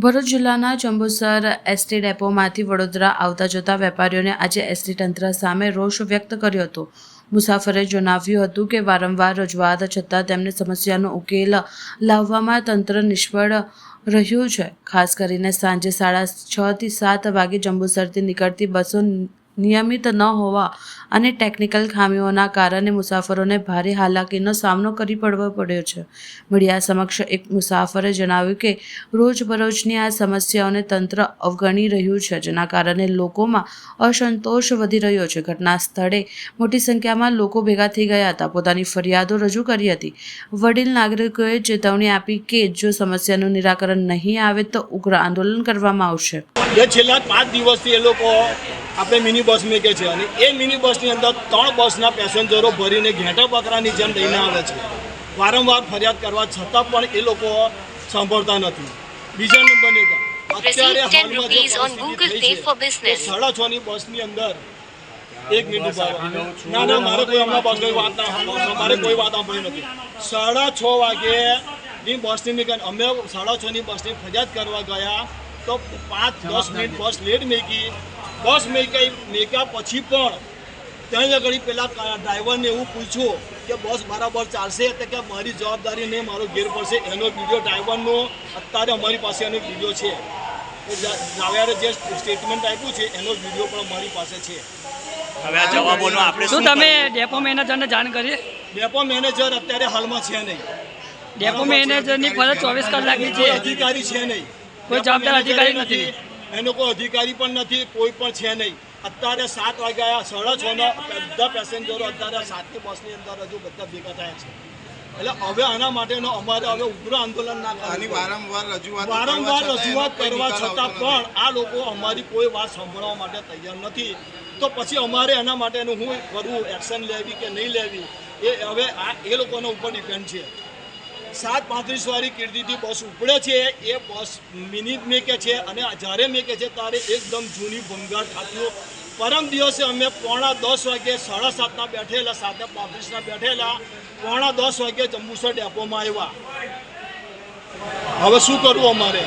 ભરૂચ જિલ્લાના જંબુસર એસટી ડેપોમાંથી વડોદરા આવતા જતા વેપારીઓને આજે એસટી તંત્ર સામે રોષ વ્યક્ત કર્યો હતો। મુસાફરે જણાવ્યું હતું કે વારંવાર રજૂઆત છતાં તેમને સમસ્યાનો ઉકેલ લાવવામાં તંત્ર નિષ્ફળ રહ્યું છે। ખાસ કરીને સાંજે 6:30 થી 7 વાગે જંબુસરથી નીકળતી બસો નિયમિત ન હોવા અને ટેકનિકલ ખામીઓના કારણે મુસાફરોને ભારે હાલાકીનો સામનો કરવો પડ્યો છે। મીડિયા સમક્ષ એક મુસાફરે જણાવ્યું કે રોજબરોજની આ સમસ્યાઓને તંત્ર અવગણી રહ્યું છે, જેના કારણે લોકોમાં અસંતોષ વધી રહ્યો છે। ઘટના સ્થળે મોટી સંખ્યામાં લોકો ભેગા થઈ ગયા હતા, પોતાની ફરિયાદો રજૂ કરી હતી। વડીલ નાગરિકોએ ચેતવણી આપી કે જો સમસ્યાનું નિરાકરણ નહીં આવે તો ઉગ્ર આંદોલન કરવામાં આવશે। છેલ્લા 5 દિવસથી એ લોકો આપણે મિની બસ મેકે છે અને એ મિની બસની અંદર 3 બસના પેસેન્જરો ભરીને ઘેટા બકરાની જેમ લઈને આવે છે। વારંવાર ફરિયાદ કરવા છતાં પણ એ લોકો સાંભળતા નથી। બીજા નંબરની અત્યારે હાલમાં જે 6:30 બસની અંદર 1 મિનિટ ના મારે કોઈ હમણાં બસની વાત ના મારે કોઈ વાત સાંભળી નથી। 6:30 વાગ્યેની બસની મેકે અમે 6:30 ની બસની ફરિયાદ કરવા ગયા તો 5-10 મિનિટ બસ લેટ મેકી। બસ મેક્યા પછી પણ ત્યાં આગળ પેલા ડ્રાઈવરને એવું પૂછ્યું કે બસ બરાબર ચાલશે તો કે મારી જવાબદારી નહીં, મારો ઘેર પડશે। એનો વિડીયો ડ્રાઈવરનો અત્યારે અમારી પાસે એનો વિડીયો છે। ડ્રાઈવરે જે સ્ટેટમેન્ટ આપ્યું છે એનો વિડીયો પણ અમારી પાસે છે। હવે આ જવાબોનો આપણે શું તમે ડેપો મેનેજરને જાણ કરી? ડેપો મેનેજર અત્યારે હાલમાં છે નહીં। ડેપો મેનેજરની ફરજ 24 કલાકની છે, અધિકારી છે નહીં, કોઈ જવાબદાર અધિકારી નથી, એનો કોઈ અધિકારી પણ નથી, કોઈ પણ છે નહીં। અત્યારે 7 વાગ્યા 6:30 બધા પેસેન્જરો અત્યારે 7ની બસની અંદર હજુ બધા ભેગા થયા છે। એટલે હવે આના માટેનો અમારે હવે ઉગ્ર આંદોલન ના કરવું, વારંવાર રજૂઆત કરવા છતાં પણ આ લોકો અમારી કોઈ વાત સાંભળવા માટે તૈયાર નથી। તો પછી અમારે એના માટેનું શું કરવું, એક્શન લેવી કે નહીં લેવી એ હવે એ લોકોના ઉપર ડિપેન્ડ છે। 7:35 વાળી કીર્તિથી બસ ઉપડે છે, એ બસ મિનિટ મેકે છે અને જ્યારે મેકે છે ત્યારે એકદમ જૂની ભંગાર ખાતીઓ। પરમ દિવસે અમે 9:45 વાગે 7:30 બેઠેલા, 7:35 બેઠેલા, 9:45 વાગે જંબુસર ડેપોમાં આવ્યા। હવે શું કરવું અમારે?